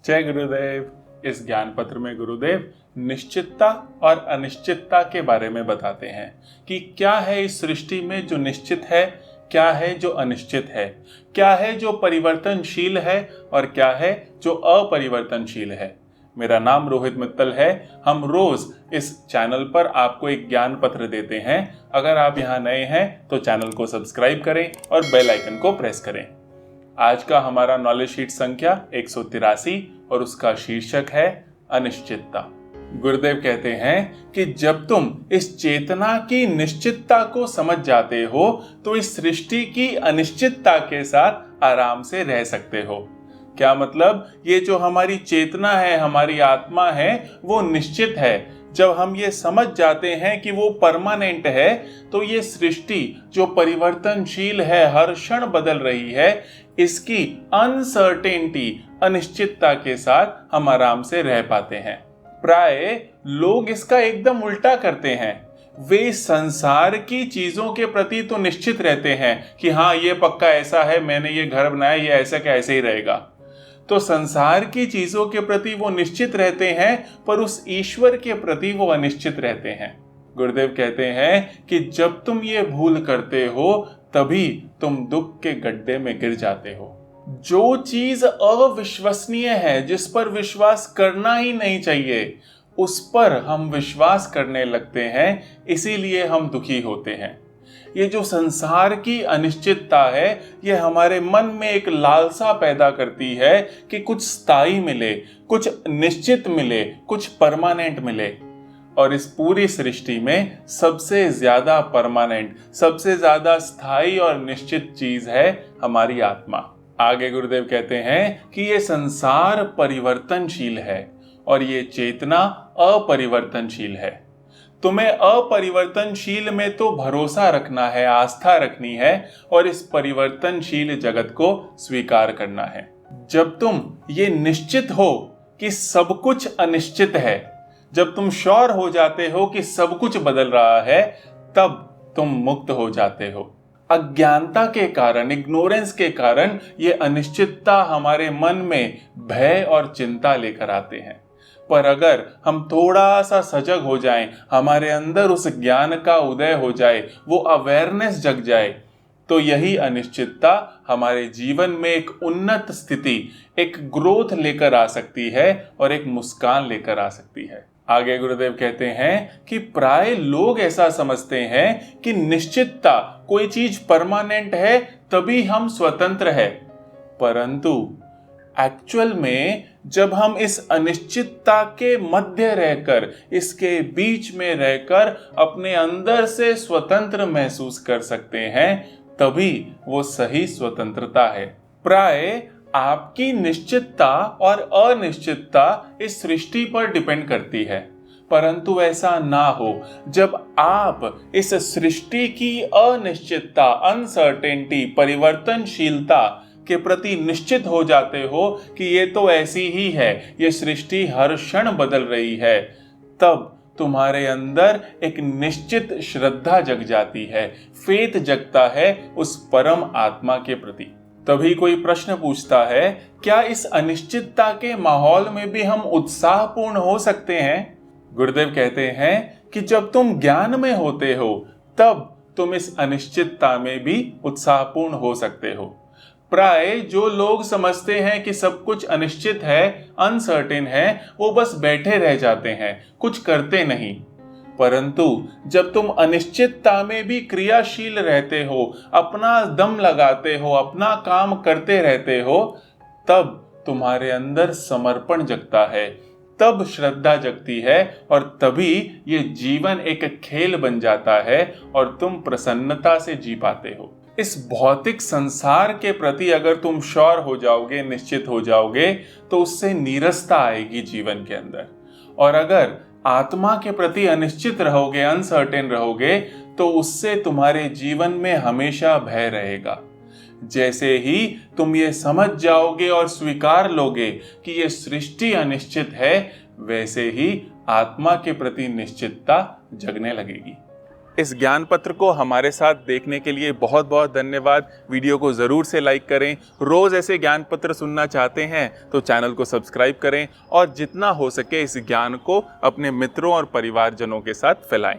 जय गुरुदेव। इस ज्ञान पत्र में गुरुदेव निश्चितता और अनिश्चितता के बारे में बताते हैं कि क्या है इस सृष्टि में जो निश्चित है, क्या है जो अनिश्चित है, क्या है जो परिवर्तनशील है और क्या है जो अपरिवर्तनशील है। मेरा नाम रोहित मित्तल है। हम रोज इस चैनल पर आपको एक ज्ञान पत्र देते हैं। अगर आप यहाँ नए हैं तो चैनल को सब्सक्राइब करें और बेल आइकन को प्रेस करें। आज का हमारा नॉलेज शीट संख्या 183 और उसका शीर्षक है अनिश्चितता। गुरुदेव कहते हैं कि जब तुम इस चेतना की निश्चितता को समझ जाते हो तो इस सृष्टि की अनिश्चितता के साथ आराम से रह सकते हो। क्या मतलब? ये जो हमारी चेतना है, हमारी आत्मा है, वो निश्चित है। जब हम ये समझ जाते हैं कि वो परमानेंट है तो ये सृष्टि जो परिवर्तनशील है, हर क्षण बदल रही है, इसकी अनसर्टेनिटी, अनिश्चितता के साथ हम आराम से रह पाते हैं। प्राय लोग इसका एकदम उल्टा करते हैं। वे संसार की चीजों के प्रति तो निश्चित रहते हैं कि हाँ, ये पक्का ऐसा है, मैंने ये घर बनाया, ये ऐसा क्या ऐसे ही रहेगा। तो संसार की चीजों के प्रति वो निश्चित रहते हैं, पर उस ईश्वर के प्रति वो अनिश्चित रहते हैं। गुरुदेव कहते हैं कि जब तुम ये भूल करते हो तभी तुम दुख के गड्ढे में गिर जाते हो। जो चीज अविश्वसनीय है, जिस पर विश्वास करना ही नहीं चाहिए, उस पर हम विश्वास करने लगते हैं, इसीलिए हम दुखी होते हैं। ये जो संसार की अनिश्चितता है, ये हमारे मन में एक लालसा पैदा करती है कि कुछ स्थायी मिले, कुछ निश्चित मिले, कुछ परमानेंट मिले। और इस पूरी सृष्टि में सबसे ज्यादा परमानेंट, सबसे ज्यादा स्थायी और निश्चित चीज है हमारी आत्मा। आगे गुरुदेव कहते हैं कि ये संसार परिवर्तनशील है और ये चेतना अपरिवर्तनशील है। तुम्हें अपरिवर्तनशील में तो भरोसा रखना है, आस्था रखनी है और इस परिवर्तनशील जगत को स्वीकार करना है। जब तुम ये निश्चित हो कि सब कुछ अनिश्चित है, जब तुम श्योर हो जाते हो कि सब कुछ बदल रहा है, तब तुम मुक्त हो जाते हो। अज्ञानता के कारण, इग्नोरेंस के कारण ये अनिश्चितता हमारे मन में भय और चिंता लेकर आते हैं। पर अगर हम थोड़ा सा सजग हो जाएं, हमारे अंदर उस ज्ञान का उदय हो जाए, वो अवेयरनेस जग जाए, तो यही अनिश्चितता हमारे जीवन में एक उन्नत स्थिति, एक ग्रोथ लेकर आ सकती है और एक मुस्कान लेकर आ सकती है। आगे गुरुदेव कहते हैं कि प्राय लोग ऐसा समझते हैं कि निश्चितता, कोई चीज परमानेंट है तभी हम स्वतंत्र है। परंतु एक्चुअल में जब हम इस अनिश्चितता के मध्य रहकर, इसके बीच में रहकर अपने अंदर से स्वतंत्र महसूस कर सकते हैं, तभी वो सही स्वतंत्रता है। प्राय आपकी निश्चितता और अनिश्चितता इस सृष्टि पर डिपेंड करती है, परंतु ऐसा ना हो। जब आप इस सृष्टि की अनिश्चितता, अनसर्टेनिटी, परिवर्तनशीलता के प्रति निश्चित हो जाते हो कि ये तो ऐसी ही है, ये सृष्टि हर क्षण बदल रही है, तब तुम्हारे अंदर एक निश्चित श्रद्धा जग जाती है, फेथ जगता है उस परम आत्मा के प्रति। तभी कोई प्रश्न पूछता है, क्या इस अनिश्चितता के माहौल में भी हम उत्साहपूर्ण हो सकते हैं? गुरुदेव कहते हैं कि जब तुम ज्ञान में होते हो तब तुम इस अनिश्चितता में भी उत्साहपूर्ण हो सकते हो। प्राय जो लोग समझते हैं कि सब कुछ अनिश्चित है, अनसर्टेन है, वो बस बैठे रह जाते हैं, कुछ करते नहीं। परंतु जब तुम अनिश्चितता में भी क्रियाशील रहते हो, अपना दम लगाते हो, अपना काम करते रहते हो, तब तुम्हारे अंदर समर्पण जगता है, तब श्रद्धा जगती है और तभी ये जीवन एक खेल बन जाता है और तुम प्रसन्नता से जी पाते हो। इस भौतिक संसार के प्रति अगर तुम श्योर हो जाओगे, निश्चित हो जाओगे, तो उससे नीरसता आएगी जीवन के अंदर। और अगर आत्मा के प्रति अनिश्चित रहोगे, अनसर्टेन रहोगे, तो उससे तुम्हारे जीवन में हमेशा भय रहेगा। जैसे ही तुम ये समझ जाओगे और स्वीकार लोगे कि ये सृष्टि अनिश्चित है, वैसे ही आत्मा के प्रति निश्चितता जगने लगेगी। इस ज्ञान पत्र को हमारे साथ देखने के लिए बहुत बहुत धन्यवाद। वीडियो को ज़रूर से लाइक करें। रोज़ ऐसे ज्ञान पत्र सुनना चाहते हैं तो चैनल को सब्सक्राइब करें और जितना हो सके इस ज्ञान को अपने मित्रों और परिवारजनों के साथ फैलाएं।